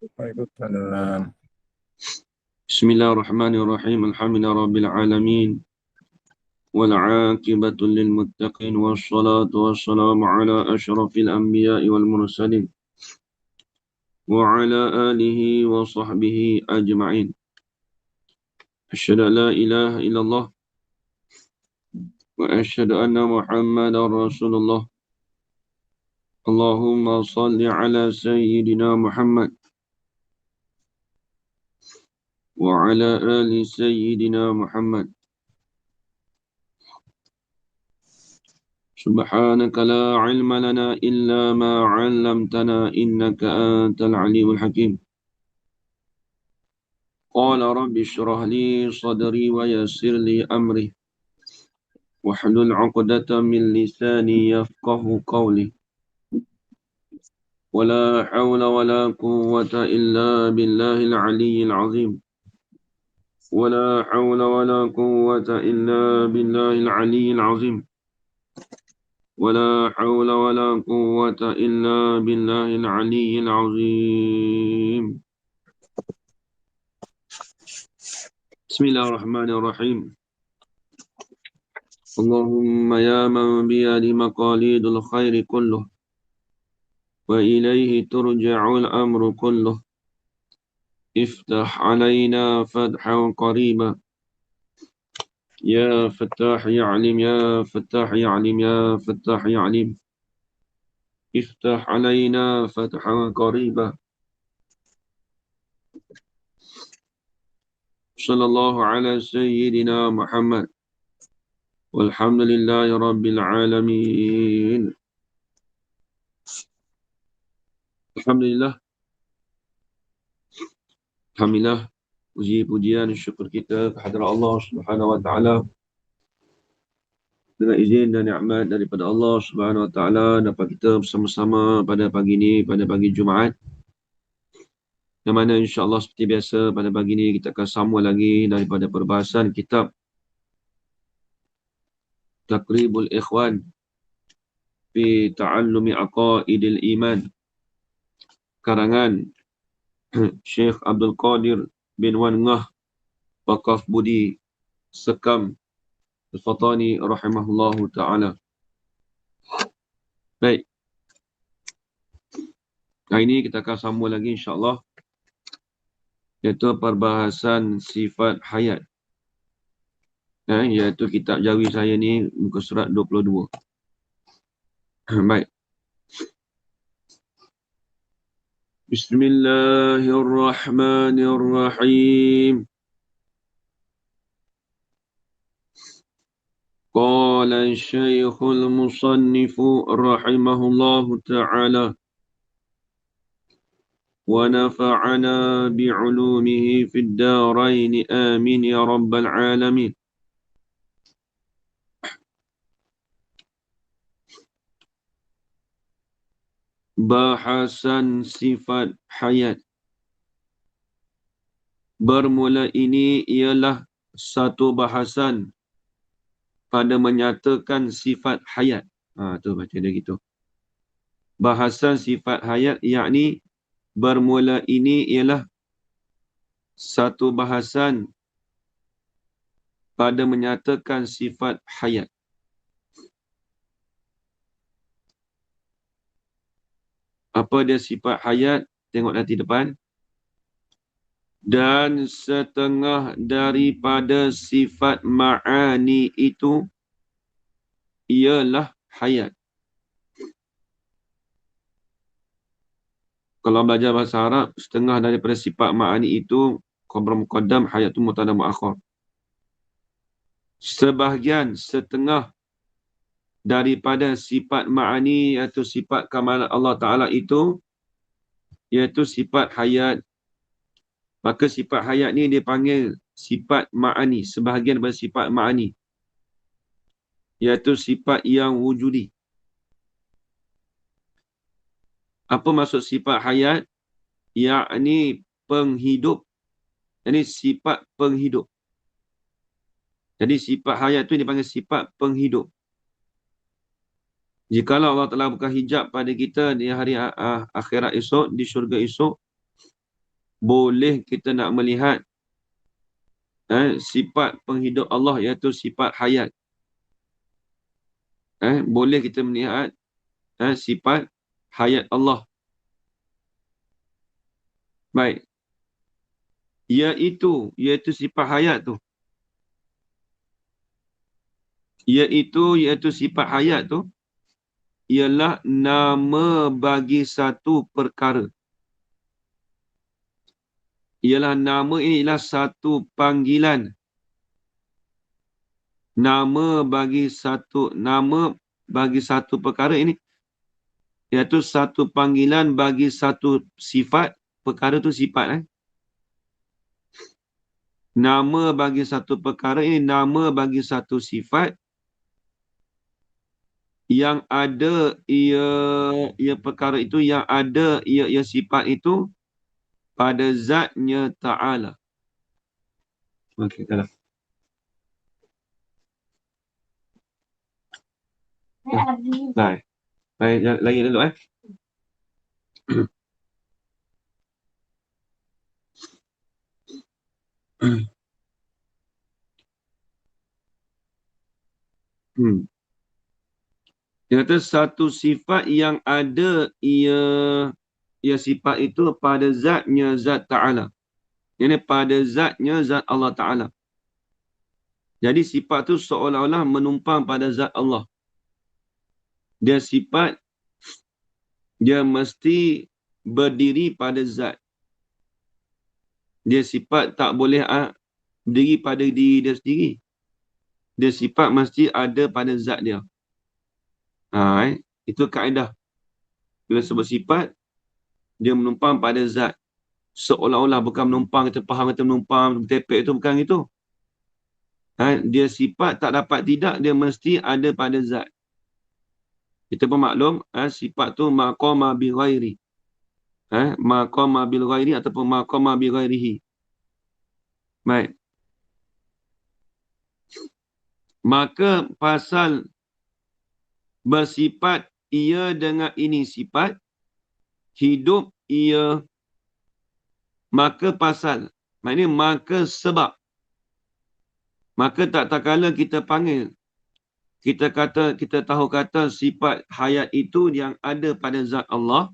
Waalaikumsalam. Bismillahirrahmanirrahim. Alhamdulillah rabbil alamin. Wal 'aqibatu lil muttaqin wassalatu wassalamu ala asyrafil anbiya'i wal mursalin wa ala alihi wa sahbihi ajma'in. Asyhadu an la ilaha illallah wa asyhadu anna Muhammadar Rasulullah. Allahumma salli ala sayyidina Muhammad wa ala ali sayyidina Muhammad. سبحانك لا علم لنا إلا ما علمتنا إنك أنت العليم الحكيم. قال رب اشرح لي صدري ويسر لي أمري واحلل عقدة من لساني يفقه قولي ولا حول ولا قوة إلا بالله العلي العظيم. ولا حول ولا قوة إلا بالله العلي العظيم. ولا حول ولا قوة إلا بالله العلي العظيم. بسم الله الرحمن الرحيم. اللهم يا من بيد مقاليد الخير كله وإليه ترجع الأمر كله افتح علينا فتحا قريبا يا فتاح يا عليم يا فتاح يا عليم يا فتاح يا عليم افتح علينا فتحا قريبا. صلى الله على سيدنا محمد والحمد لله رب العالمين. Alhamdulillah. Alhamdulillah. Puji-pujian syukur kita kehadrat Allah Subhanahu wa taala. Dengan izin dan nikmat daripada Allah Subhanahu wa taala dapat kita bersama-sama pada pagi ini, pada pagi Jumaat. Yang mana insya-Allah seperti biasa pada pagi ini kita akan sambung lagi daripada perbahasan kitab Taqribul Ikhwan fi Ta'allumi Aqaidil Iman karangan Syekh Abdul Qadir bin Wan Ngah Waqaf Budi Sekam Al-Fatani rahimahullahu ta'ala. Baik. Hari ini kita akan sambung lagi insya-Allah, iaitu perbahasan sifat hayat. Iaitu kitab jawi saya ni muka surat 22. Baik. Bismillahirrahmanirrahim. Qala Syekhul Musannifu rahimahullahu ta'ala wa nafa'ana bi'ulumihi fid darain amin ya rabbal alamin. Bahasan sifat hayat. Bermula ini ialah satu bahasan pada menyatakan sifat hayat. Tu baca dia gitu. Bahasan sifat hayat, yakni bermula ini ialah satu bahasan pada menyatakan sifat hayat. Apa dia sifat hayat? Tengok nanti depan. Dan setengah daripada sifat ma'ani itu ialah hayat. Kalau belajar bahasa Arab, setengah daripada sifat ma'ani itu khabar muqaddam, hayat itu mubtada muakhar. Sebahagian, setengah daripada sifat ma'ani iaitu sifat kamalat Allah Ta'ala itu iaitu sifat hayat. Maka sifat hayat ni dipanggil sifat ma'ani, sebahagian daripada sifat ma'ani, iaitu sifat yang wujudi. Apa maksud sifat hayat? Yakni penghidup. Jadi sifat penghidup. Jadi sifat hayat itu dipanggil sifat penghidup. Jikalau Allah telah buka hijab pada kita di hari akhirat esok, di syurga esok, boleh kita nak melihat sifat penghidup Allah, iaitu sifat hayat. Boleh kita melihat sifat hayat Allah. Baik. Iaitu sifat hayat tu. Iaitu sifat hayat tu ialah nama bagi satu perkara. Nama ini ialah satu panggilan. Nama bagi satu perkara ini, iaitu satu panggilan bagi satu sifat. Perkara tu sifat. Nama bagi satu perkara ini, nama bagi satu sifat yang ada ia perkara itu, yang ada ia sifat itu pada zatnya Ta'ala. Okey, dah. Baik. Baik, lagi dulu Dia kata satu sifat yang ada ia sifat itu pada zatnya zat Ta'ala. Ini pada zatnya zat Allah Ta'ala. Jadi sifat tu seolah-olah menumpang pada zat Allah. Dia sifat, dia mesti berdiri pada zat. Dia sifat tak boleh berdiri pada diri dia sendiri. Dia sifat mesti ada pada zat dia. Itu kaedah. Bila sebut sifat, dia menumpang pada zat. Seolah-olah, bukan menumpang, kita faham kata menumpang, bertepek itu, bukan itu. Dia sifat tak dapat tidak, dia mesti ada pada zat. Kita pun maklum, sifat tu maqama bi ghairi. Maqama bil ghairi ataupun maqama bi ghairihi. Baik. Maka pasal bersifat ia dengan ini sifat, hidup ia, maka pasal, maknanya maka sebab. Maka tak kala kita panggil, kita tahu kata sifat hayat itu yang ada pada zat Allah.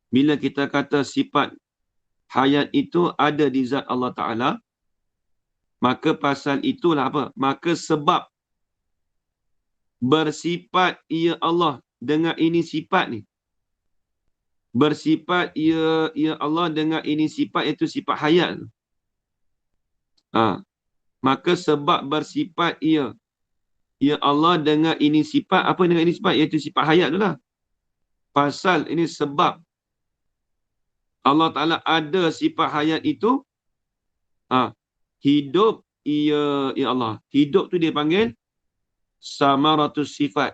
Bila kita kata sifat hayat itu ada di zat Allah Ta'ala, maka pasal itulah apa? Maka sebab bersifat ia Allah dengan ini sifat ni. Bersifat ia Allah dengan ini sifat, iaitu sifat hayat. Maka sebab bersifat ia Allah dengan ini sifat, apa dengan ini sifat? Iaitu sifat hayat tu lah. Pasal ini sebab Allah Ta'ala ada sifat hayat itu, hidup ia Allah. Hidup tu dia panggil samaratus sifat.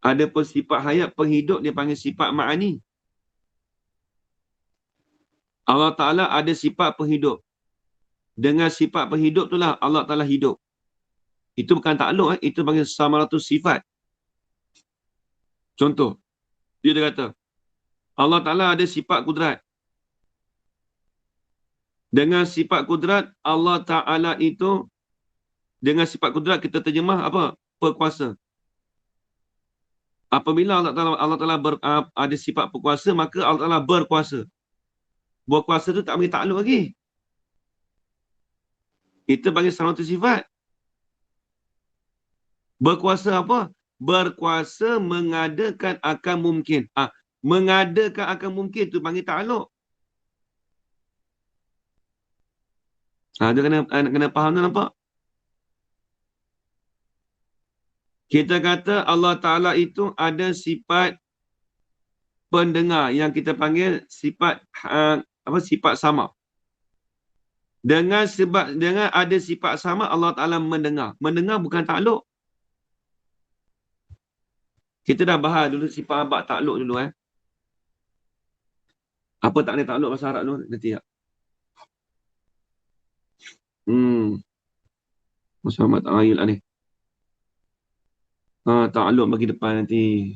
Ada pun sifat hayat penghidup dia panggil sifat ma'ani. Allah Ta'ala ada sifat penghidup. Dengan sifat penghidup itulah Allah Ta'ala hidup. Itu bukan takluk, itu panggil samaratus sifat. Contoh, dia kata, Allah Ta'ala ada sifat kudrat. Dengan sifat kudrat, Allah Ta'ala itu, dengan sifat kudrat kita terjemah apa? Perkuasa. Apabila Allah Ta'ala ada sifat perkuasa, maka Allah Ta'ala berkuasa. Berkuasa tu tak boleh takluk lagi. Itu bagi salah satu sifat. Berkuasa apa? Berkuasa mengadakan akan mungkin. Mengadakan akan mungkin tu panggil takluk. Dia kena faham tu, nampak? Kita kata Allah Ta'ala itu ada sifat pendengar yang kita panggil sifat sifat sama. Dengan ada sifat sama, Allah Ta'ala mendengar. Mendengar bukan takluk. Kita dah bahas dulu sifat abad takluk dulu. Apa tak boleh takluk bahasa Arab dulu? Nanti tak? Masa abad takluk lah ni. Takluk bagi depan nanti.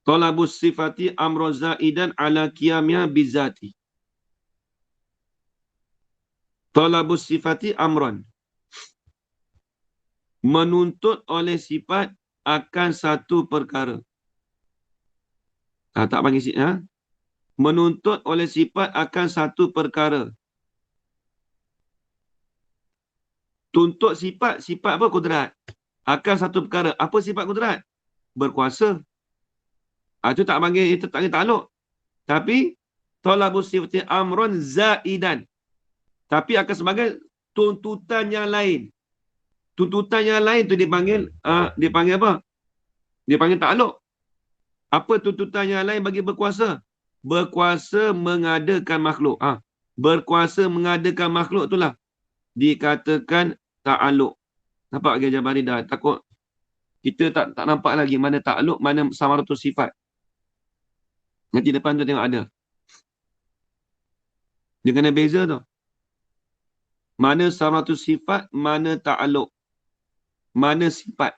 Talabus sifati amro zaidan ala qiyamnya bizati. Talabus sifati amron. Menuntut oleh sifat akan satu perkara. Tak panggil sifat. Menuntut oleh sifat akan satu perkara. Tuntut sifat, sifat apa? Kudrat. Akan satu perkara. Apa sifat kudrat? Berkuasa. Itu tak panggil, itu tak panggil takluk. Tapi, talabus sifati amron zaidan. Tapi akan sebagai tuntutan yang lain. Tuntutan yang lain tu dipanggil apa? Dipanggil takluk. Apa tuntutan yang lain bagi berkuasa? Berkuasa mengadakan makhluk. Berkuasa mengadakan makhluk itulah dikatakan ta'aluk. Nampak Gajah Jabari dah takut kita tak nampak lagi mana ta'aluk, mana samaratus sifat. Nanti depan tu tengok ada. Dia kena beza tu. Mana samaratus sifat, mana ta'aluk. Mana sifat.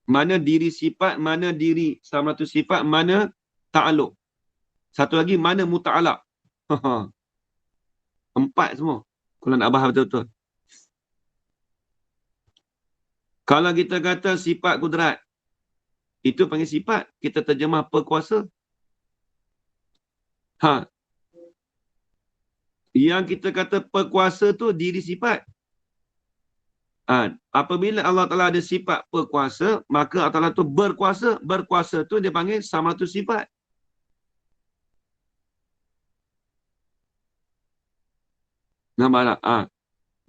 Mana diri sifat, mana diri samaratus sifat, mana ta'aluk. Satu lagi, mana muta'alak. 4 semua. Kalau nak bahas betul-betul. Kalau kita kata sifat kudrat, itu panggil sifat. Kita terjemah perkuasa. Yang kita kata perkuasa tu diri sifat. Apabila Allah Ta'ala ada sifat perkuasa, maka Allah Ta'ala tu berkuasa. Berkuasa tu dia panggil sama tu sifat. Nampak tak?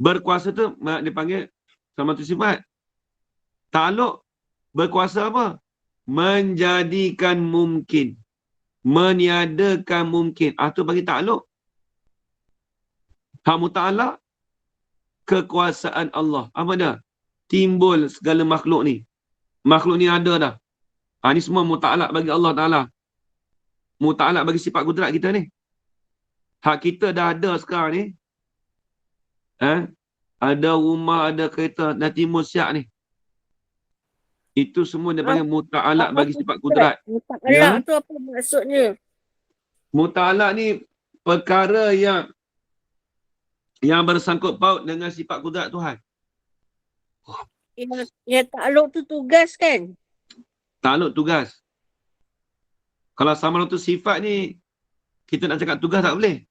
Berkuasa tu dia panggil sama tu sifat. Ta'aluk berkuasa apa? Menjadikan mungkin. Meniadakan mungkin. Itu bagi ta'aluk. Hak muta'alak, kekuasaan Allah. Apa dah? Timbul segala makhluk ni. Makhluk ni ada dah. Ni semua muta'alak bagi Allah Ta'ala. Muta'alak bagi sifat kudrat kita ni. Hak kita dah ada sekarang ni. Ada rumah, ada kereta, dah timbul siap ni. Itu semua dia panggil muta'alak bagi sifat kudrat. Muta'alak tu apa maksudnya? Muta'alak ni perkara yang bersangkut paut dengan sifat kudrat Tuhan. Yang takluk tu tugas kan? Takluk tugas. Kalau sama tu sifat ni, kita nak cakap tugas tak boleh.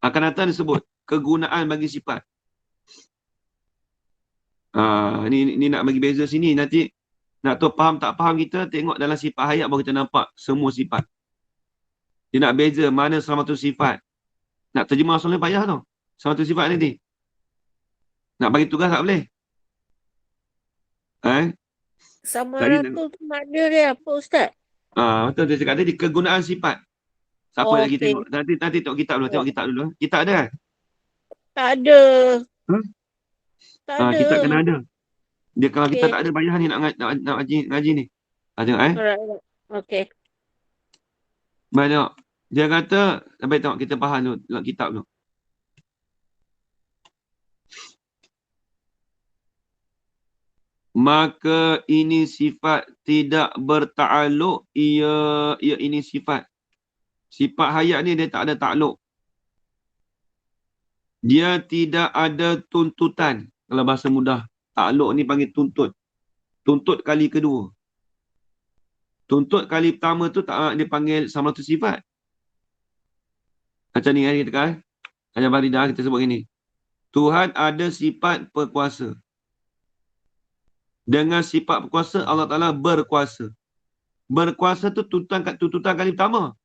Akan datang disebut kegunaan bagi sifat. Ni nak bagi beza sini. Nanti nak tahu faham tak faham kita, tengok dalam sifat hayat baru kita nampak semua sifat. Dia nak beza mana sama tu sifat. Nak terjemah soalnya payah tau. Sama tu sifat nanti. Nak bagi tugas tak boleh. Samaratul tu makna dia apa Ustaz? Betul dia cakap tadi kegunaan sifat. Siapa lagi tengok? Nanti tengok kitab dulu. Tengok kitab dulu. Kitab ada kan? Tak ada. Tak ada. Kitab kena ada. Dia kalau kita tak ada payah ni nak ngaji ni. Tengok Okey. Banyak. Dia kata, sampai tengok kita faham dulu tengok kitab dulu. Maka ini sifat tidak berta'aluk, ia ini sifat. Sifat hayat ni dia tak ada ta'aluk. Dia tidak ada tuntutan. Kalau bahasa mudah, ta'aluk ni panggil tuntut. Tuntut kali kedua. Tuntut kali pertama tu dia panggil sama tu sifat. Macam ni kan kita kan? Hanya baridah kita sebut gini. Tuhan ada sifat berkuasa. Dengan sifat berkuasa, Allah Ta'ala berkuasa. Berkuasa tu tuntutan kali pertama.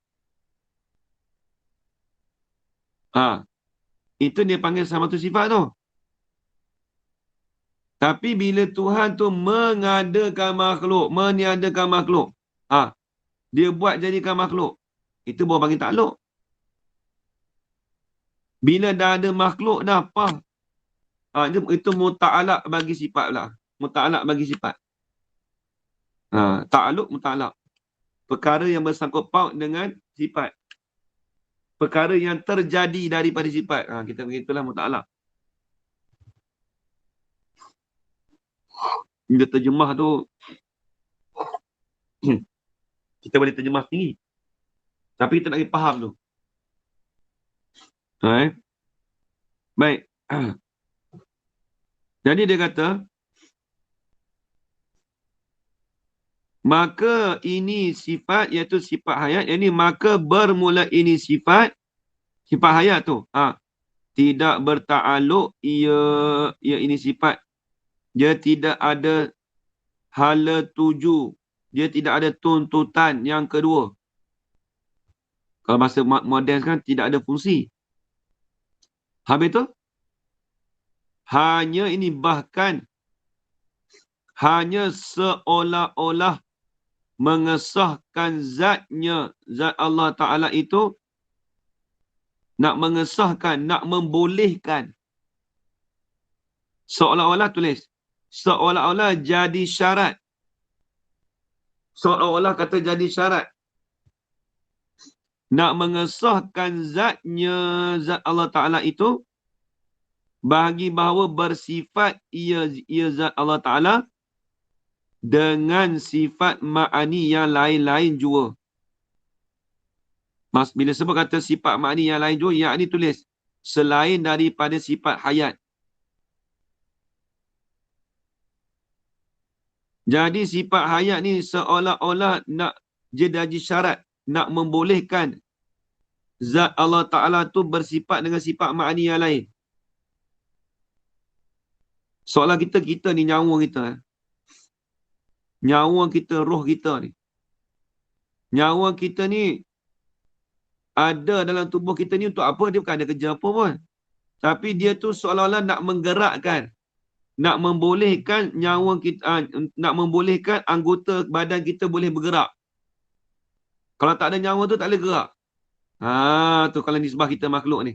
Itu dia panggil sama tu sifat tu. Tapi bila Tuhan tu mengadakan makhluk, meniadakan makhluk, dia buat jadikan makhluk, itu baru panggil takluk. Bila dah ada makhluk dah, apa? Itu muta'alak bagi sifat pula. Muta'alak bagi sifat. Ta'aluk, muta'alak. Perkara yang bersangkut paut dengan sifat. Perkara yang terjadi daripada sifat. Kita begitulah muta'alak. Bila terjemah tu, Kita boleh terjemah sendiri. Tapi kita nak pergi faham tu. Baik. Jadi dia kata, maka ini sifat, iaitu sifat hayat. Ini maka bermula ini sifat hayat tu. Tidak bertakluk, ia ini sifat. Dia tidak ada hala tuju. Dia tidak ada tuntutan yang kedua. Kalau bahasa moden kan, tidak ada fungsi. Habis tu, hanya ini bahkan, hanya seolah-olah mengesahkan zatnya, zat Allah Ta'ala itu, nak mengesahkan, nak membolehkan. Seolah-olah tulis. Seolah-olah jadi syarat. Seolah-olah kata jadi syarat. Nak mengesahkan zatnya, zat Allah Ta'ala itu, bagi bahawa bersifat ia zat Allah Ta'ala dengan sifat ma'ani yang lain-lain jua. Bila sebut kata sifat ma'ani yang lain jua, yang ini tulis selain daripada sifat hayat. Jadi sifat hayat ni seolah-olah nak jadi syarat, nak membolehkan zat Allah Ta'ala tu bersifat dengan sifat ma'ani yang lain. Seolah kita ni nyawa kita. Nyawa kita, roh kita ni. Nyawa kita ni ada dalam tubuh kita ni untuk apa? Dia bukan ada kerja apa pun. Tapi dia tu seolah-olah nak menggerakkan, nak membolehkan nyawa kita, nak membolehkan anggota badan kita boleh bergerak. Kalau tak ada nyawa tu tak boleh gerak. Tu kalau nisbah kita makhluk ni.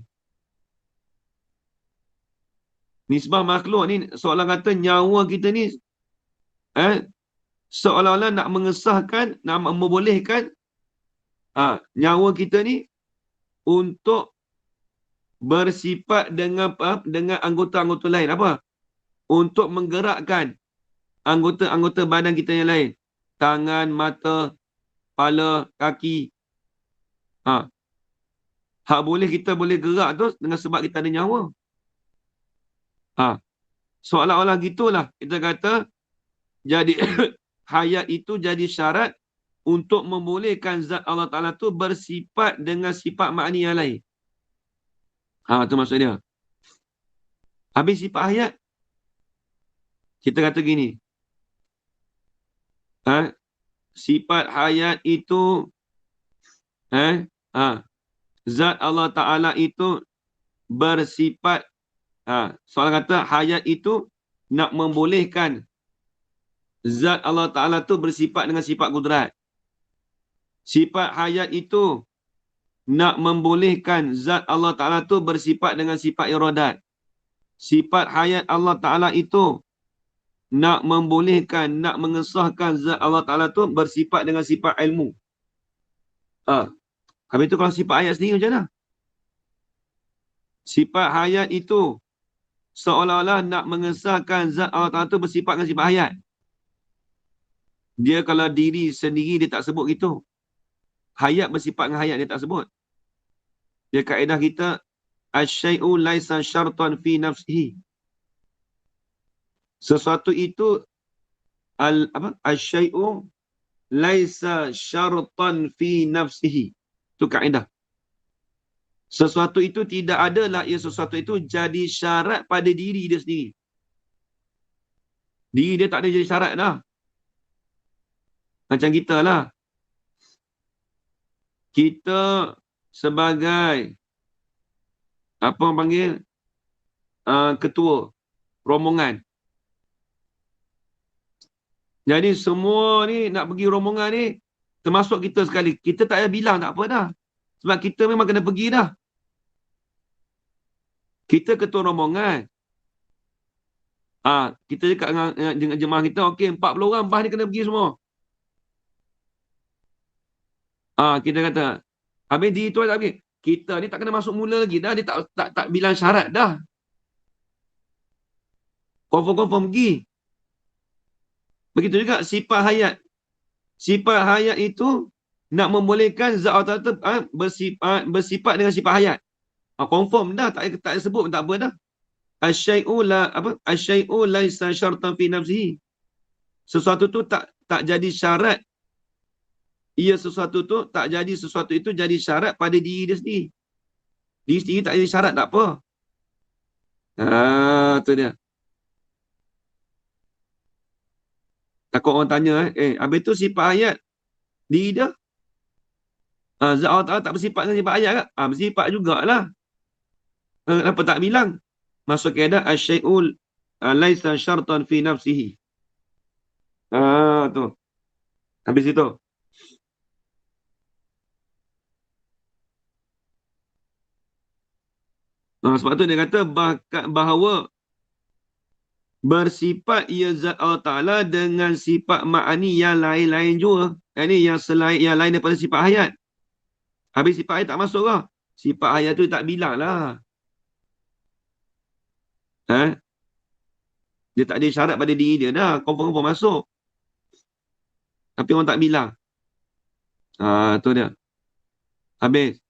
Nisbah makhluk ni seolah kata nyawa kita ni seolah-olah nak mengesahkan, nak membolehkan nyawa kita ni untuk bersifat dengan anggota-anggota lain. Apa? Untuk menggerakkan anggota-anggota badan kita yang lain. Tangan, mata, kepala, kaki. Hak boleh kita boleh gerak tu dengan sebab kita ada nyawa. Seolah-olah gitulah kita kata jadi hayat itu jadi syarat untuk membolehkan zat Allah Ta'ala tu bersifat dengan sifat ma'ani yang lain. Itu maksud dia. Habis sifat hayat, kita kata gini. Sifat hayat itu, zat Allah Ta'ala itu bersifat, soalan kata hayat itu nak membolehkan zat Allah Ta'ala tu bersifat dengan sifat kudrat. Sifat hayat itu nak membolehkan zat Allah Ta'ala tu bersifat dengan sifat iradat. Sifat hayat Allah Ta'ala itu nak membolehkan, nak mengesahkan zat Allah Ta'ala tu bersifat dengan sifat ilmu. Habis itu kalau sifat hayat sendiri macam mana? Sifat hayat itu seolah-olah nak mengesahkan zat Allah Ta'ala tu bersifat dengan sifat hayat. Dia kalau diri sendiri dia tak sebut gitu. Hayat bersifat dengan hayat dia tak sebut. Dia kaedah kita asy-syai'u laisa syartan fi nafsihi. Sesuatu itu asy-syai'u laisa syartan fi nafsihi. Itu kaedah. Sesuatu itu tidak adalah sesuatu itu jadi syarat pada diri dia sendiri. Diri dia tak ada jadi syarat dah. Macam kita lah. Kita sebagai apa orang panggil ketua rombongan. Jadi semua ni nak pergi rombongan ni termasuk kita sekali. Kita tak payah bilang tak apa dah. Sebab kita memang kena pergi dah. Kita ketua rombongan. Kita cakap dengan jemaah kita, okey 40 orang bah ni kena pergi semua. Kita kata, habis di itu tak pergi. Kita ni tak kena masuk mula lagi dah. Dia tak bilang syarat dah. Confirm pergi. Begitu juga sifat hayat. Sifat hayat itu nak membolehkan zat Allah Ta'ala bersifat dengan sifat hayat. Confirm dah, tak sebut tak apa dah. Asyai'u la apa? Asyai'u laisa syartan fi nafsihi. Sesuatu tu tak jadi syarat. Sesuatu tu tak jadi sesuatu itu jadi syarat pada diri dia sendiri. Diri sendiri tak jadi syarat tak apa. Tu dia. Takut orang tanya habis tu sifat hayat diri dia. Zat Allah Ta'ala tak bersifat dengan sifat hayat ke? Bersifat jugalah. Kenapa tak bilang? Masuk kaedah asyai'ul laisa syartan fi nafsihi. Tu. Habis itu. Sebab tu dia kata bahawa bersifat ia zat Allah Ta'ala dengan sifat ma'ani yang lain-lain juga. Yang lain daripada sifat hayat. Habis sifat hayat tak masuk lah. Sifat hayat tu tak bilang lah. Dia tak ada syarat pada diri dia dah. Confirm masuk. Tapi orang tak bilang. Tu dia. Habis.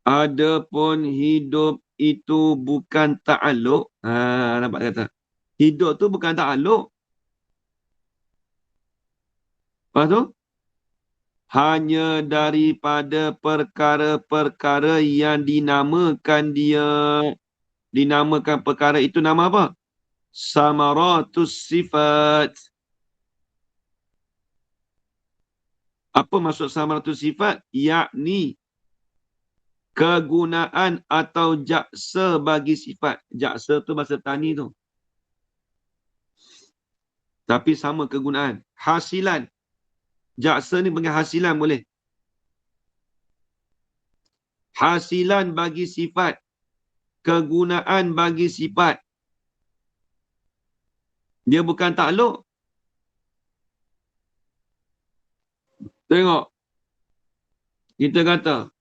Adapun hidup itu bukan ta'aluk. Nampak kata. Hidup tu bukan ta'aluk. Lepas tu? Hanya daripada perkara-perkara yang dinamakan perkara itu nama apa? Samaratus sifat. Apa maksud samaratus sifat? Yakni kegunaan atau jaksa bagi sifat. Jaksa tu bahasa tani tu. Tapi sama kegunaan. Hasilan. Jaksa ni panggil hasilan boleh. Hasilan bagi sifat. Kegunaan bagi sifat. Dia bukan takluk. Tengok. Kita kata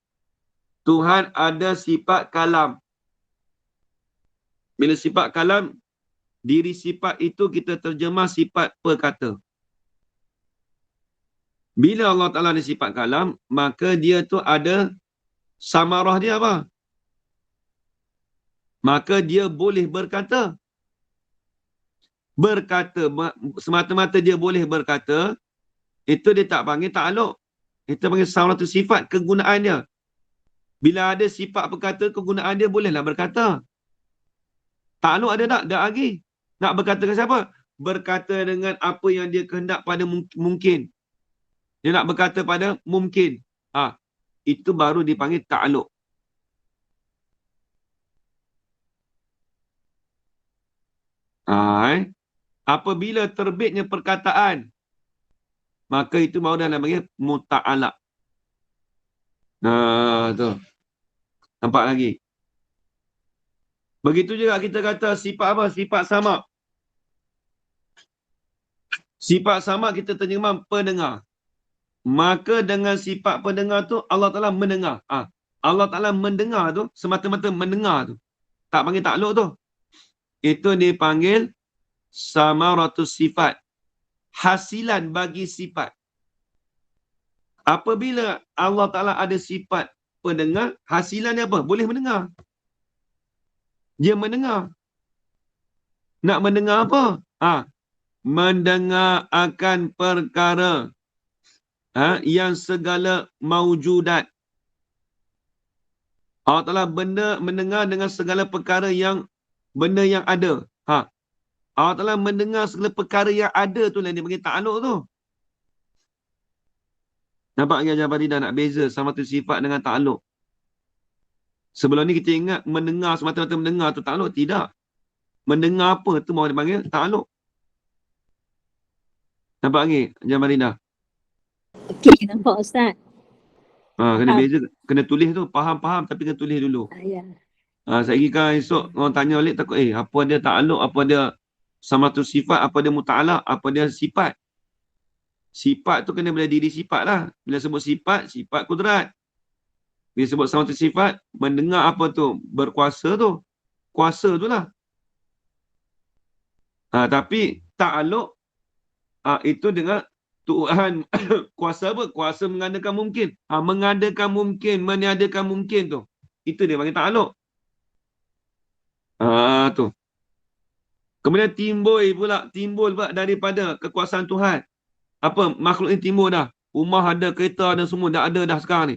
Tuhan ada sifat kalam. Bila sifat kalam, diri sifat itu kita terjemah sifat perkata. Bila Allah Ta'ala ada sifat kalam, maka dia tu ada samarah dia apa? Maka dia boleh berkata. Berkata, semata-mata dia boleh berkata, itu dia tak panggil ta'aluk. Itu panggil samarah sifat, kegunaan dia. Bila ada sifat berkata, kegunaan dia bolehlah berkata. Ta'aluk ada tak? Tak lagi. Nak berkata dengan siapa? Berkata dengan apa yang dia kehendak pada mungkin. Dia nak berkata pada mungkin. Itu baru dipanggil ta'aluk. Apabila terbitnya perkataan, maka itu baru dah panggil muta'alak. Tu. Nampak lagi. Begitu juga kita kata sifat apa? Sifat sama. Sifat sama kita terjemah pendengar. Maka dengan sifat pendengar tu Allah Ta'ala mendengar. Allah Ta'ala mendengar tu semata-mata mendengar tu. Tak panggil takluk tu. Itu dipanggil samaratus sifat. Hasilan bagi sifat. Apabila Allah Ta'ala ada sifat pendengar, hasilannya apa? Boleh mendengar. Dia mendengar. Nak mendengar apa? Mendengar akan perkara yang segala maujudat. Allah Ta'ala mendengar dengan segala perkara yang benda yang ada. Allah Ta'ala mendengar segala perkara yang ada tu lah dia panggil ta'aluk tu. Nampak ke Jabar Rida nak beza sama tu sifat dengan ta'aluk? Sebelum ni kita ingat mendengar semata-mata mendengar tu ta'aluk. Tidak. Mendengar apa tu baru dipanggil ta'aluk. Nampak lagi Jabar Rida? Okey, nampak Ustaz. Kena beza, kena tulis tu. Faham-faham tapi kena tulis dulu. Ya. Saya kan esok orang tanya balik takut apa dia ta'aluk, apa dia sama tu sifat, apa dia muta'alak, apa dia sifat. Sifat tu kena bila diri sifat lah. Bila sebut sifat, sifat kudrat. Bila sebut sama tu sifat, mendengar apa tu? Berkuasa tu. Kuasa tu lah. Tapi ta'aluk Itu dengan Tuhan kuasa apa? Kuasa mengadakan mungkin. Mengadakan mungkin, meniadakan mungkin tu. Itu dia panggil ta'aluk. Tu. Kemudian timbul pula daripada kekuasaan Tuhan. Apa? Makhluk ni timbul dah. Rumah ada, kereta ada, semua dah ada dah sekarang ni.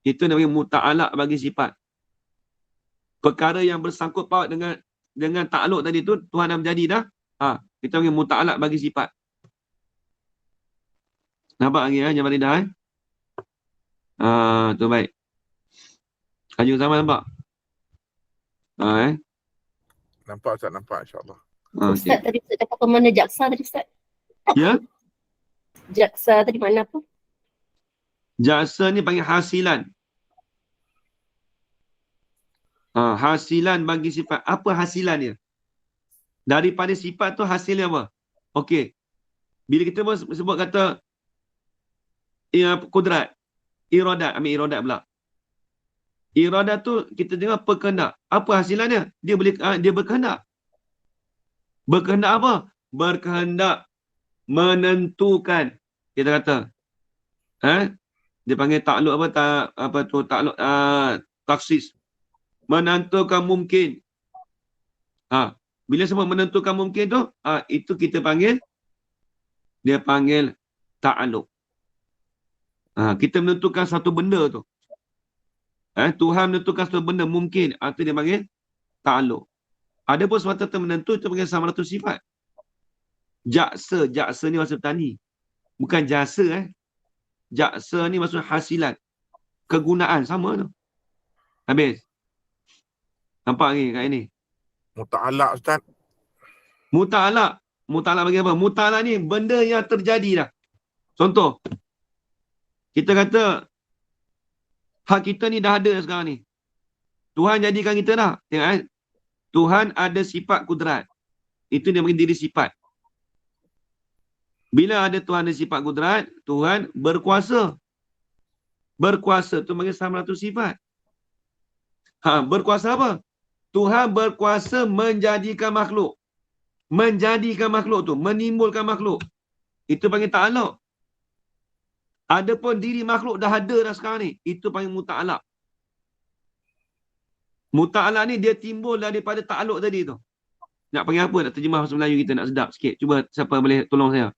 Itu namanya muta'alak bagi sifat. Perkara yang bersangkut paut dengan ta'aluk tadi tu, Tuhan dah menjadi dah. Kita panggil muta'alak bagi sifat. Nampak lagi Jabal Lidah tu baik. Hajung sama nampak? Nampak Ustaz, nampak insyaAllah. Ustaz tadi Ustaz cakap apa mana jaksa tadi Ustaz? Ya? Jaksa tadi mana apa? Jaksa ni panggil hasilan. Hasilan bagi sifat. Apa hasilan dia? Daripada sifat tu hasilnya apa? Okey. Bila kita sebut kata kudrat, iradat, ambil iradat pula. Iradat tu kita dengar berkehendak. Apa hasilannya? Dia berkehendak. Berkehendak apa? Berkehendak menentukan. Kita kata dia panggil takluk takluk taksis. Menentukan mungkin. Bila sebut menentukan mungkin tu, itu kita panggil, dia panggil ta'aluk. Kita menentukan satu benda tu. Tuhan menentukan satu benda mungkin. Itu dia panggil ta'aluk. Ada pun semata menentu, itu panggil samaratus sifat. Jaksa ni maksud petani. Bukan jasa. Jaksa ni maksud hasilat. Kegunaan, sama tu. Habis. Nampak ni kat ini. Muta'alak Ustaz. Muta'alak. Muta'alak bagi apa? Muta'alak ni benda yang terjadi dah. Contoh. Kita kata hak kita ni dah ada sekarang ni. Tuhan jadikan kita dah. Tengok Tuhan ada sifat kudrat. Itu dia panggil diri sifat. Bila ada Tuhan ada sifat kudrat, Tuhan berkuasa. Berkuasa tu panggil samaratus sifat. Berkuasa apa? Tuhan berkuasa menjadikan makhluk. Menjadikan makhluk tu, menimbulkan makhluk. Itu panggil ta'aluk. Adapun diri makhluk dah ada dah sekarang ni, itu panggil muta'alak. Muta'alak ni dia timbul daripada ta'aluk tadi tu. Nak panggil apa? Nak terjemah bahasa Melayu kita nak sedap sikit. Cuba siapa boleh tolong saya.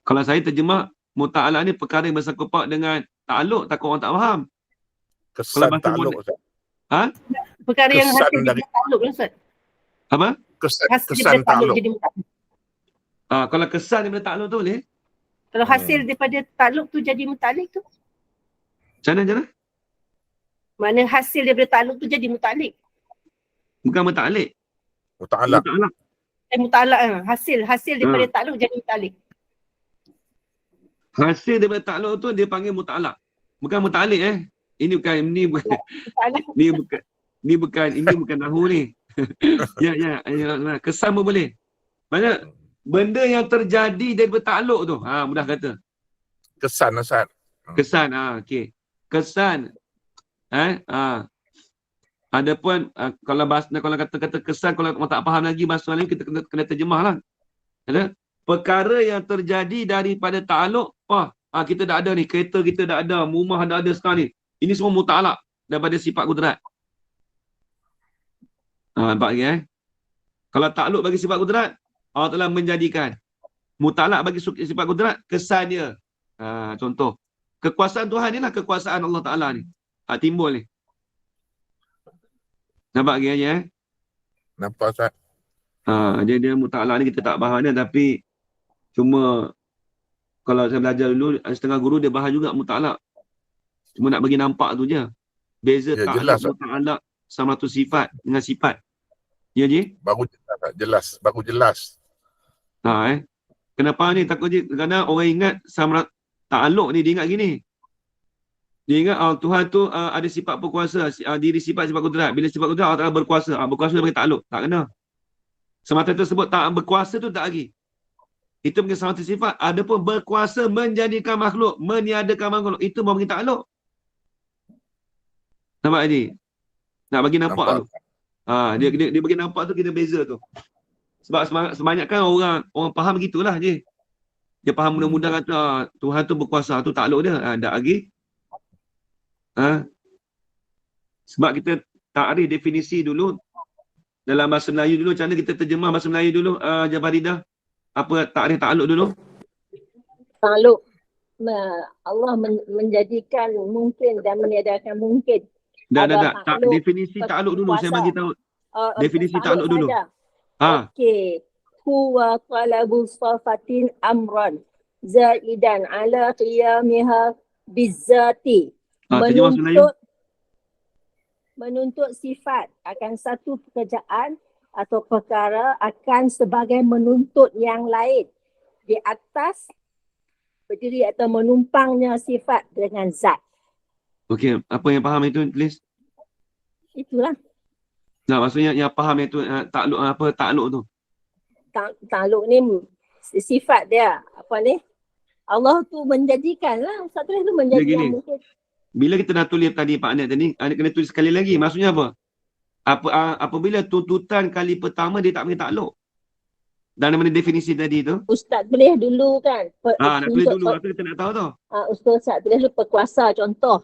Kalau saya terjemah muta'alak ni perkara yang bersangkut paut dengan ta'aluk, takut orang tak faham. Kesan ta'aluk Ustaz. Perkara yang Kesan hasil dari- dari ta'aluk lah Ustaz. Apa? Hasil Kesan daripada ta'aluk ta'aluk. jadi muta'aluk. Kalau kesan daripada ta'aluk tu boleh? Kalau hasil daripada ta'aluk tu jadi muta'alik tu, Macam mana? mana hasil daripada ta'aluk tu jadi muta'alik. Bukan muta'alik. Muta'alak. Muta'alak. Muta'alak hasil daripada ta'aluk jadi muta'alik. Hasil daripada ta'aluk tu dia panggil muta'alak. Bukan muta'alik Ini bukan Muta'alak. ini bukan nahu ni. Ya, kesan pun boleh. Maksudnya benda yang terjadi daripada ta'aluk tu. Mudah kata. Kesan Ustaz. Kesan, okey. Kesan. Adapun kalau kata kesan, kalau orang tak faham lagi bahasa Melayu, kita kena terjemahlah. Ada perkara yang terjadi daripada ta'aluk. Kita dah ada ni, kereta kita dah ada, rumah dah ada sekarang ni. Ini semua muta'alak daripada sifat kudrat. Nampak lagi Kalau ta'aluk bagi sifat kudrat, Allah telah menjadikan. Muta'alak bagi sifat kudrat, kesan dia. Contoh. Kekuasaan Tuhan ni lah kekuasaan Allah Ta'ala ni. Timbul ni. Nampak lagi Nampak Ustaz. Dia muta'alak ni kita tak faham dia, tapi cuma kalau saya belajar dulu, setengah guru dia bahas juga muta'alak. Cuma nak bagi nampak tu je. Beza Ya, ta'alak, jelas, muta'alak sama satu sifat dengan sifat. Ya je? Baru jelas Ustaz. Jelas. Baru jelas. Kenapa ni takut je? Kerana orang ingat sama ta'aluk ni, dia ingat gini. Dia ingat Tuhan tu ada sifat berkuasa, diri sifat kudrat. Bila sifat kudrat, Allah Ta'ala berkuasa. Berkuasa dia panggil ta'aluk. Tak kena. Semata tersebut tak berkuasa tu tak lagi. Itu panggil sama satu sifat. Adapun berkuasa menjadikan makhluk, meniadakan makhluk, itu panggil ta'aluk. Nampak ni? Nak bagi nampak tu. Dia bagi nampak tu, kita beza tu. Sebab sebanyak-sebanyak orang faham begitulah je. Dia faham mudah-mudah kata Tuhan tu berkuasa, tu takluk dia. Tak lagi. Sebab kita takrif definisi dulu dalam bahasa Melayu dulu. Macam mana kita terjemah bahasa Melayu dulu, Jabaridah? Apa takrif takluk dulu? Takluk. Allah menjadikan mungkin dan meniadakan mungkin. Dah. Takluk, Definisi takluk dulu. Saya bagi tahu. Definisi takluk dulu. Okey. Huwa talabu safatin amran zaidan ala qiyamiha bizzati. Terjemah bahasa Melayu. Menuntut sifat akan satu pekerjaan atau perkara akan sebagai menuntut yang lain di atas berdiri atau menumpangnya sifat dengan zat. Okey, apa yang faham itu, please? Itulah. Nah, maksudnya yang faham itu takluk tu. Takluk ni sifat dia. Apa ni? Allah tu menjadikan lah. Ustaz tulis tu menjadikan mungkin. Bila kita dah tulis tadi Pak Anet tadi, Anet kena tulis sekali lagi. Maksudnya apa? Apabila tuntutan kali pertama dia tak panggil takluk. Dan mana definisi tadi tu? Ustaz tulis dulu kan. Nak tulis dulu. Apa kita nak tahu tu? Ustaz tulis dulu perkuasa contoh.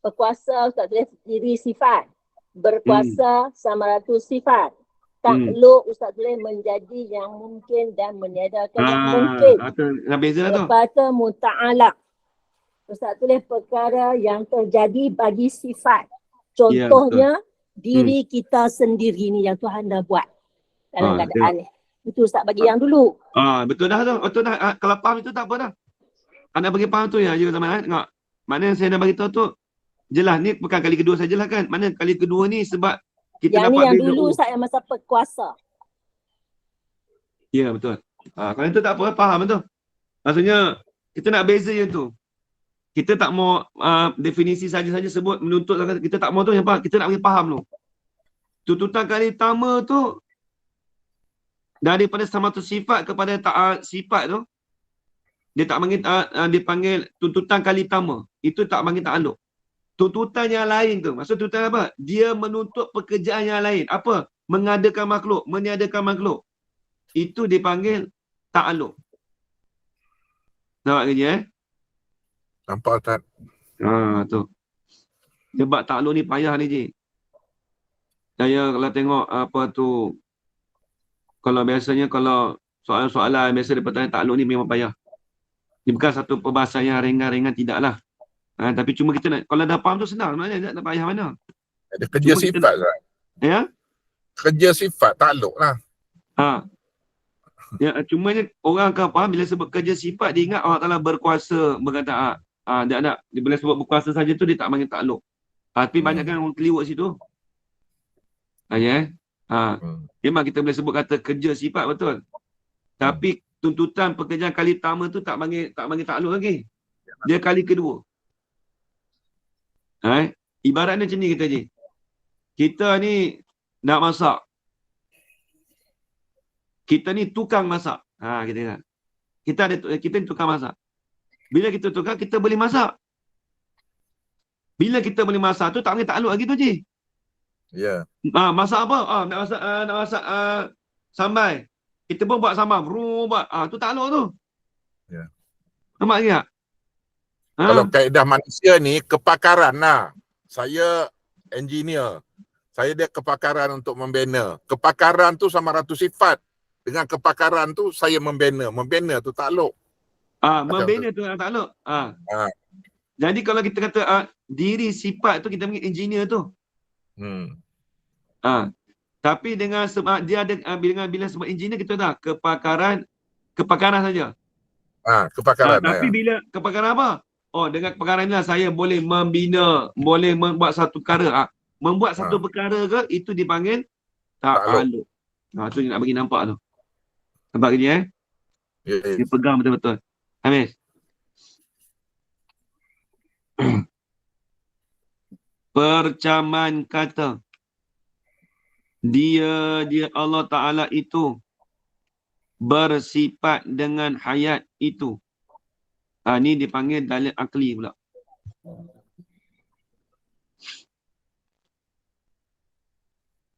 Perkuasa Ustaz tulis diri sifat. Berkuasa sama ratu sifat. Takluk Ustaz tulis menjadi yang mungkin dan meniadakan yang mungkin. Nak beza tu. Lepas tu muta'alaq. Ustaz tulis perkara yang terjadi bagi sifat. Contohnya diri kita sendiri ni yang Tuhan dah buat dalam keadaan ni. Itu Ustaz bagi yang dulu. Betul dah tu. Betul dah. Kalau faham itu tak apa dah. Anda bagi faham tu ya. Tengok. Mana yang saya dah bagi tahu tu jelas. Ni bukan kali kedua saya jelaskan. Mana kali kedua ni sebab kita yang dapat ni yang dulu Ustaz yang masa perkuasa. Ya betul. Kalau itu tak apa. Faham tu. Maksudnya kita nak beza je tu. Kita tak mau definisi saja-saja sebut menuntut. Kita tak mau tu. Kita nak bagi faham tu. Tuntutan kali pertama tu daripada satu sifat kepada sifat tu dia tak panggil dia panggil tuntutan kali pertama. Itu tak panggil takluk. Tuntutan yang lain tu. Maksud tuntutan apa? Dia menuntut pekerjaan yang lain. Apa? Mengadakan makhluk, meniadakan makhluk. Itu dipanggil takluk. Nampak kerja Nampak Ustaz? tu. Sebab takluk ni payah ni je. Saya kalau tengok apa tu, kalau biasanya kalau soalan-soalan biasa dia bertanya takluk ni memang payah. Ini bukan satu perbahasan yang ringan-ringan, tidaklah. Tapi cuma kita nak, kalau dah faham tu senang sebenarnya, tak payah mana. Ada kerja Cuma sifat Ustaz. Ya? Kerja sifat takluk lah. Ya, cumanya orang akan faham bila sebut kerja sifat, dia ingat Allah Ta'ala berkuasa, berkata, dia bila sebut berkuasa saja tu, dia tak panggil takluk. Tapi banyak kan orang keliru kat situ. Memang kita boleh sebut kata kerja sifat, betul. Tapi tuntutan pekerjaan kali pertama tu tak panggil takluk lagi. Dia kali kedua. Ibaratnya macam ni kita je. Kita ni nak masak. Kita ni tukang masak. Kita ni tukang masak. Bila kita tukang, kita boleh masak. Bila kita boleh masak tu tak panggil takluk lagi tu je. Ya. Masak apa? Nak masak sambal. Kita pun buat sambal. Buat. Tu takluk tu. Ya. Nampak lagi tak? Kalau kaedah manusia ni kepakaran lah. Saya engineer. Saya dia kepakaran untuk membina. Kepakaran tu sama ratu sifat. Dengan kepakaran tu saya membina. Membina tu takluk. Membina tu takluk. Jadi kalau kita kata diri sifat tu kita panggil engineer tu. Tapi dengan sebab dia ada bila sebab engineer kita dah kepakaran saja. Kepakaran. Tapi bila kepakaran apa? Dengan kepakaran inilah saya boleh membina, boleh membuat satu perkara. Membuat satu perkara ke, itu dipanggil takluk. Tu nak bagi nampak tu. Nampak kerja Dia pegang betul-betul. Habis. Percaman kata dia Allah Ta'ala itu bersifat dengan hayat itu. Ni dipanggil dalil akli pula.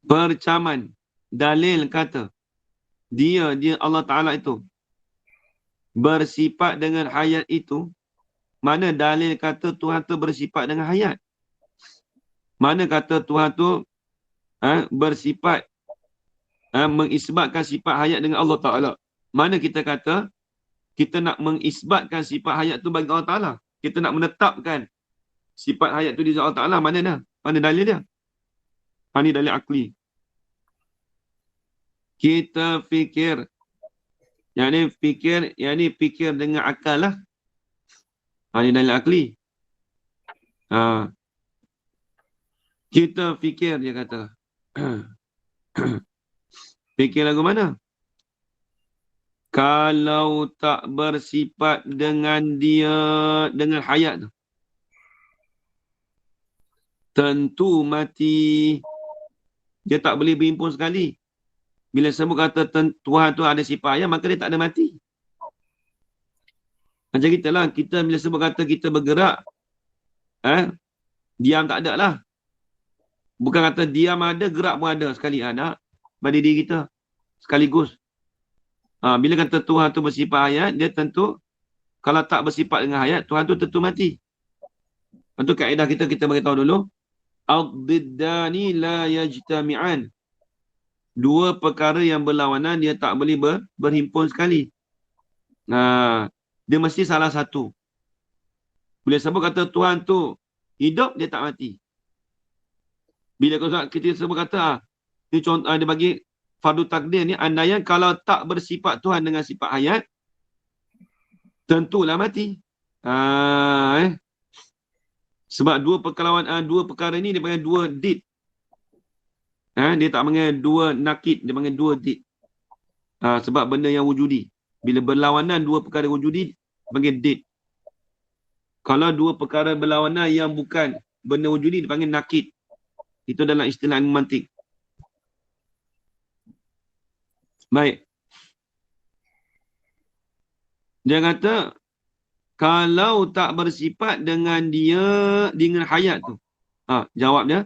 Percaman dalil kata dia Allah Ta'ala itu bersifat dengan hayat itu, mana dalil kata Tuhan tu bersifat dengan hayat? Mana kata Tuhan tu bersifat mengisbatkan sifat hayat dengan Allah Ta'ala? Mana kita kata kita nak mengisbatkan sifat hayat tu bagi Allah Ta'ala? Kita nak menetapkan sifat hayat tu di Allah Ta'ala. Mana dah? Mana dalil dia? Ini dalil akli. Kita fikir. Yang ni fikir dengan akal lah. Ini dalil akli. Kita fikir, dia kata. Fikir lagu mana? Kalau tak bersifat dengan dia, dengan hayat tu, tentu mati. Dia tak boleh berhimpun sekali. Bila sebut kata Tuhan tu ada sifat hayat, maka dia tak ada mati. Macam kita lah, kita bila sebut kata kita bergerak, diam tak ada lah. Bukan kata diam ada, gerak pun ada sekali. Ada pada diri kita sekaligus. Bila kata Tuhan tu bersifat hayat, dia tentu, kalau tak bersifat dengan hayat, Tuhan tu tentu mati. Itu kaedah kita beritahu dulu. Ad-diddani la yajtami'an. Dua perkara yang berlawanan, dia tak boleh berhimpun sekali. Dia mesti salah satu. Bila sebut kata Tuhan tu hidup, dia tak mati. Bila kita sebut kata, ini contoh, dia bagi fardu takdir ni, andaian kalau tak bersifat Tuhan dengan sifat hayat, tentulah mati. Sebab dua perkara ni dia panggil dua did. Dia tak panggil dua nakid, dia panggil dua did. Sebab benda yang wujudi. Bila berlawanan dua perkara wujudi, panggil did. Kalau dua perkara berlawanan yang bukan benda wujudi, dia panggil nakid. Itu dalam istilah ilmu mantik. Baik. Dia kata, kalau tak bersifat dengan dia, dengan hayat tu. Jawab dia,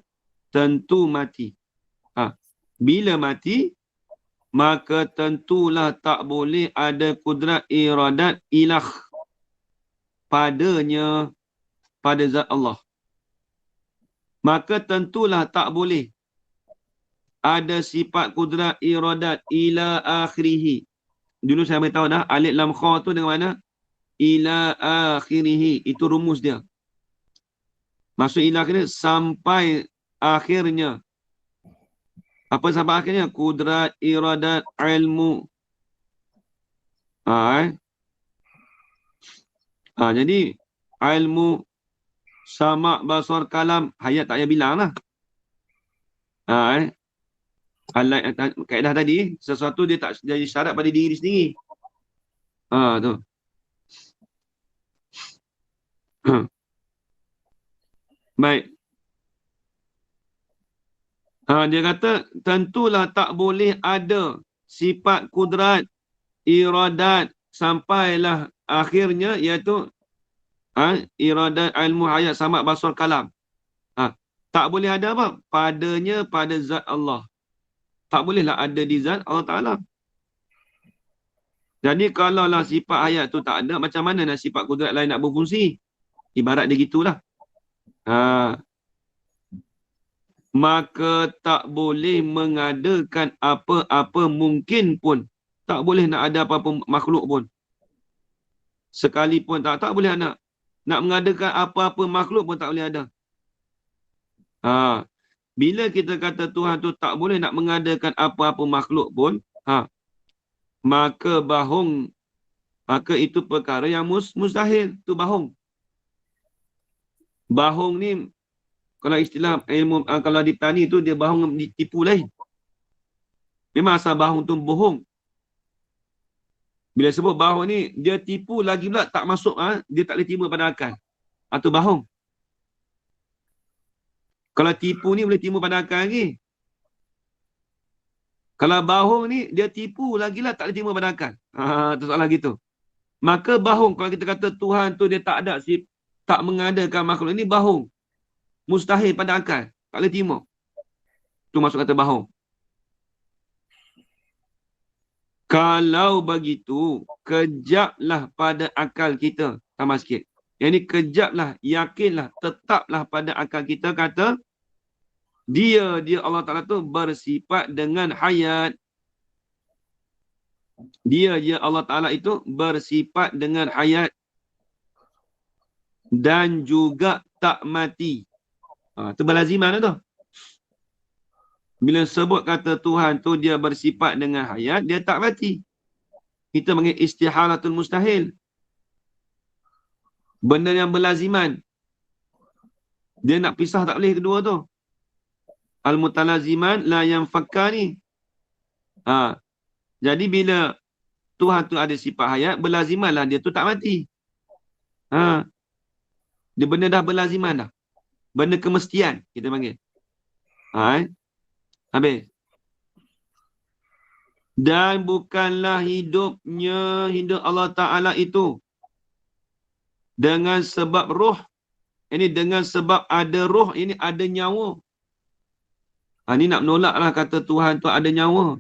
tentu mati. Bila mati, maka tentulah tak boleh ada kudrat iradat ilah padanya, pada zat Allah. Maka tentulah tak boleh ada sifat kudrat iradat ila akhirihi. Dulu saya beritahu dah, alif lam kha tu dengan mana? Ila akhirihi. Itu rumus dia. Maksud ila akhirnya, sampai akhirnya. Apa sampai akhirnya? Kudrat, iradat, ilmu. Jadi, ilmu, sama, basar, kalam, hayat tak payah bilang lah. Kaedah tadi, sesuatu dia tak jadi syarat pada diri sendiri. Tu. Baik. Dia kata, tentulah tak boleh ada sifat kudrat, iradat, sampailah akhirnya, iaitu iradat, ilmu, hayat, sama, basar, kalam. Tak boleh ada apa? Padanya, pada zat Allah. Tak bolehlah ada di zat Allah Ta'ala. Jadi kalaulah sifat hayat tu tak ada, macam mana nak sifat kudrat lain nak berfungsi? Ibarat dia gitulah. Maka tak boleh mengadakan apa-apa mungkin pun. Tak boleh nak ada apa-apa makhluk pun. Sekalipun tak boleh nak mengadakan apa-apa makhluk pun tak boleh ada. Bila kita kata Tuhan tu tak boleh nak mengadakan apa-apa makhluk pun, maka itu perkara yang mustahil. Tu bahong. Bahong ni, kalau istilah ilmu, kalau di tani tu, dia bahong ditipu lain. Memang asal bahong tu bohong. Bila sebut bahong ni, dia tipu lagi pula tak masuk, dia tak boleh timbul pada akal. Atau bahong. Kalau tipu ni boleh timbul pada akal lagi. Kalau bahong ni, dia tipu lagi lah tak boleh timbul pada akal. Tu soalan gitu. Maka bahong, kalau kita kata Tuhan tu dia tak ada, tak mengadakan makhluk ini, bahong. Mustahil pada akal. Tak boleh timbul. Tu masuk kata bahong. Kalau begitu, kejaplah pada akal kita. Tambah sikit. Yang ni kejaplah, yakinlah, tetaplah pada akal kita kata, dia Allah Ta'ala tu bersifat dengan hayat. Dia Allah Ta'ala itu bersifat dengan hayat. Dan juga tak mati. Itu berlaziman tu. Bila sebut kata Tuhan tu dia bersifat dengan hayat, dia tak mati. Kita panggil istihalatul mustahil. Benda yang berlaziman. Dia nak pisah tak boleh kedua tu. Al-mutalaziman la yanfakkani. Jadi bila Tuhan tu ada sifat hayat, berlazimanlah dia tu tak mati. Dia benda dah berlaziman dah. Benda kemestian kita panggil. Habis. Dan bukanlah hidup Allah Ta'ala itu dengan sebab roh. Ini dengan sebab ada roh, ini ada nyawa. Ini nak menolaklah kata Tuhan tu ada nyawa.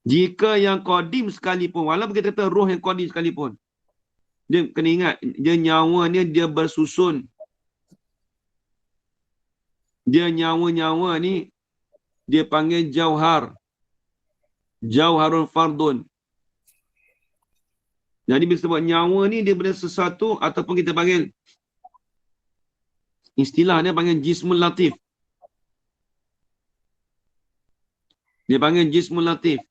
Jika yang qadim sekalipun, walaupun kita kata roh yang qadim sekalipun, dia kena ingat, dia nyawa ni dia bersusun. Dia nyawa-nyawa ni, dia panggil jauhar. Jauharul fardun. Jadi bila sebut nyawa ni, dia benda sesuatu, ataupun kita panggil, istilah dia panggil jismul latif. Dia panggil jismul latif.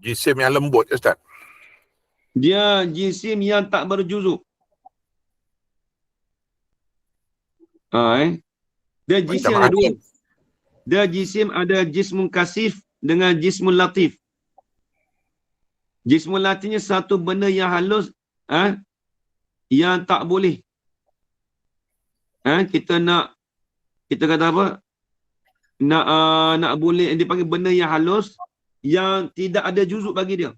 Jisim yang lembut, Ustaz. Dia jisim yang tak berjuzuk. Dia jisim ada dua. Dia jisim ada jismun kasif dengan jismun latif. Jismun latifnya satu benda yang halus, yang tak boleh. Kita kata apa? Nak boleh, dia panggil benda yang halus yang tidak ada juzuk bagi dia.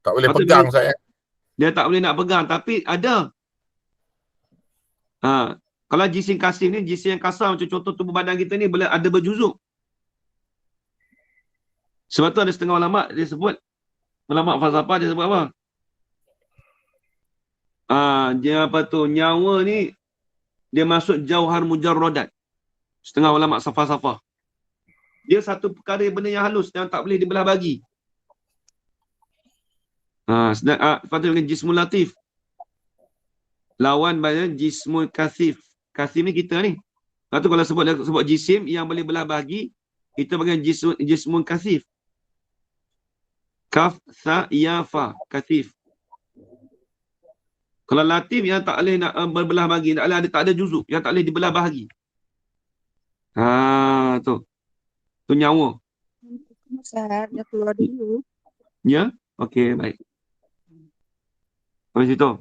Tak boleh pegang saya. Dia tak boleh nak pegang, tapi ada. Kalau jisim kasif ni, jisim yang kasar macam contoh tubuh badan kita ni boleh ada berjuzuk. Sebab tu ada setengah ulama dia sebut, ulama falsafah dia sebut apa? Dia apa tu, nyawa ni dia masuk jauhar mujarradat. Setengah ulama falsafah. Dia satu perkara benda yang halus yang tak boleh dibelah bagi. Sepatutnya dengan jismul latif. Lawan pada jismul kasif. Kasif ni kita ni. Lepas tu kalau sebut jisim yang boleh belah bagi, kita panggil jismul kasif. Kaf, sa, ya, fa. Kasif. Kalau latif yang tak boleh nak berbelah bagi, tak ada juzuk, yang tak boleh dibelah bahagi. Tu. Tu nyawa. Ustaz, dah keluar dulu. Ya? Okey, baik. Habis itu.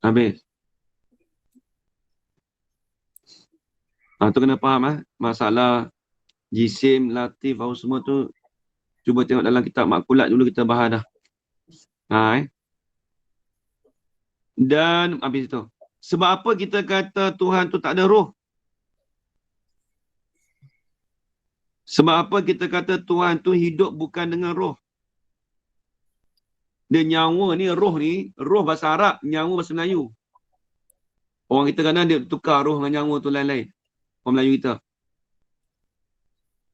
Habis. Tu kena faham masalah jisim, latif, semua tu cuba tengok dalam kitab Makulat dulu kita bahas dah. Dan habis itu. Sebab apa kita kata Tuhan tu tak ada roh? Sebab apa kita kata Tuhan tu hidup bukan dengan roh? Dia nyawa ni, roh bahasa Arab, nyawa bahasa Melayu. Orang kita kadang dia tukar roh dengan nyawa tu lain-lain. Orang Melayu kita.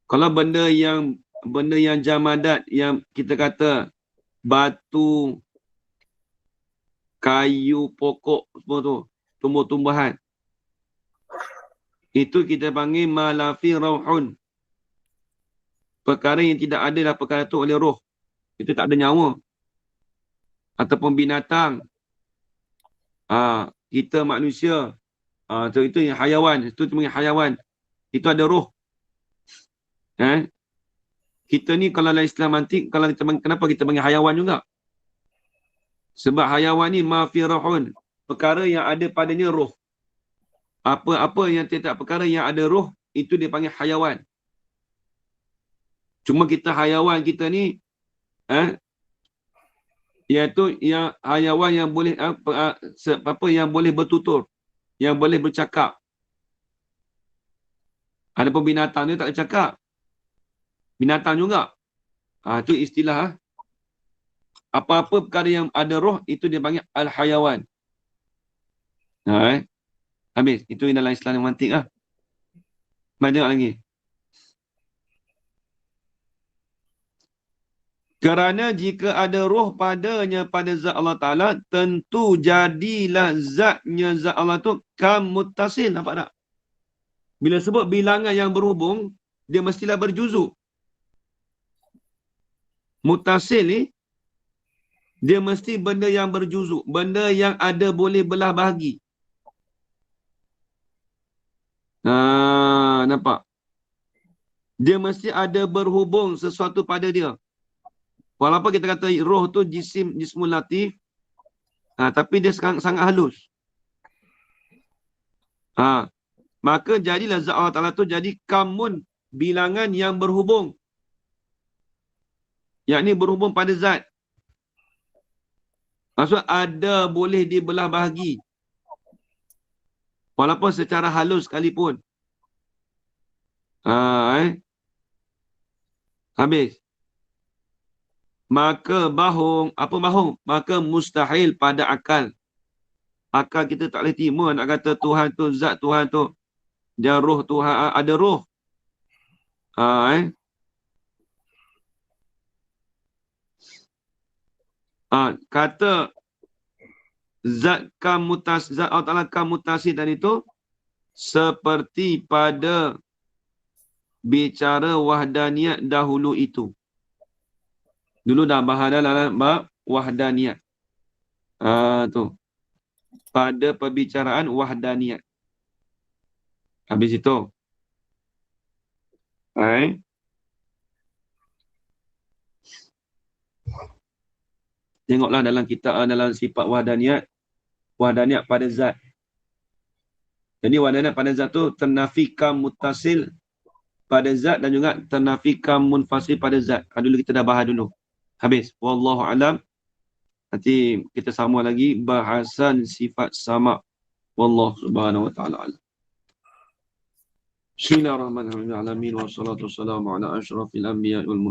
Kalau benda yang jamadat, yang kita kata batu, kayu, pokok, semua tu, tumbuh-tumbuhan. Itu kita panggil malafi rauhun. Perkara yang tidak ada lah perkara tu oleh roh. Itu tak ada nyawa. Ataupun binatang. Kita manusia. Itu yang hayawan. Itu panggil hayawan. Itu ada roh. Kita ni kalau dalam Islam antik, kenapa kita panggil hayawan juga? Sebab hayawan ni mafi rauhun. Perkara yang ada padanya roh. Apa-apa yang tidak perkara yang ada roh, itu dia panggil hayawan. Cuma kita hayawan kita ni iaitu yang hayawan yang boleh yang boleh bertutur, yang boleh bercakap. Adapun binatang ni tak boleh cakap. Binatang juga. Itu istilah. Apa-apa perkara yang ada roh itu dia panggil al-hayawan. Habis. Itu dalam Islam yang mantik lah. Mari tengok lagi. Kerana jika ada roh padanya pada zat Allah Ta'ala, tentu jadilah zatnya zat Allah tu muttasil. Nampak tak? Bila sebut bilangan yang berhubung, dia mestilah berjuzuk. Muttasil ni, dia mesti benda yang berjuzuk. Benda yang ada boleh belah bahagi. Nampak? Dia mesti ada berhubung sesuatu pada dia. Walaupun kita kata roh tu jismul latif, tapi dia sangat halus. Maka jadilah zat Allah Ta'ala tu jadi kamun, bilangan yang berhubung. Yakni berhubung pada zat. Maksud ada boleh dibelah bahagi. Walaupun secara halus sekalipun. Habis. Maka maka mustahil pada akal. Akal kita tak boleh terima nak kata Tuhan tu, zat Tuhan tu, dia roh Tuhan, ada roh. Kata zat Allah Ta'ala kamutasi tadi tu seperti pada bicara wahdaniyat dahulu itu. Dulu dah bahas dalam bab wahdaniyat. Tu. Pada perbicaraan wahdaniyat. Habis itu. Tengoklah dalam kitab, dalam sifat wahdaniyat. Wahdaniyat pada zat. Jadi wahdaniyat pada zat tu ternafikam muttasil pada zat dan juga ternafikam munfasil pada zat. Dulu kita dah bahas dulu. Habis. Wallahu alam. Nanti kita sambung lagi bahasan sifat sama. Wallahu subhanahu wa ta'ala alam. Bismillahirrahmanirrahim. Wassalatu wassalamu ala asyrafil anbiya wal mursalin.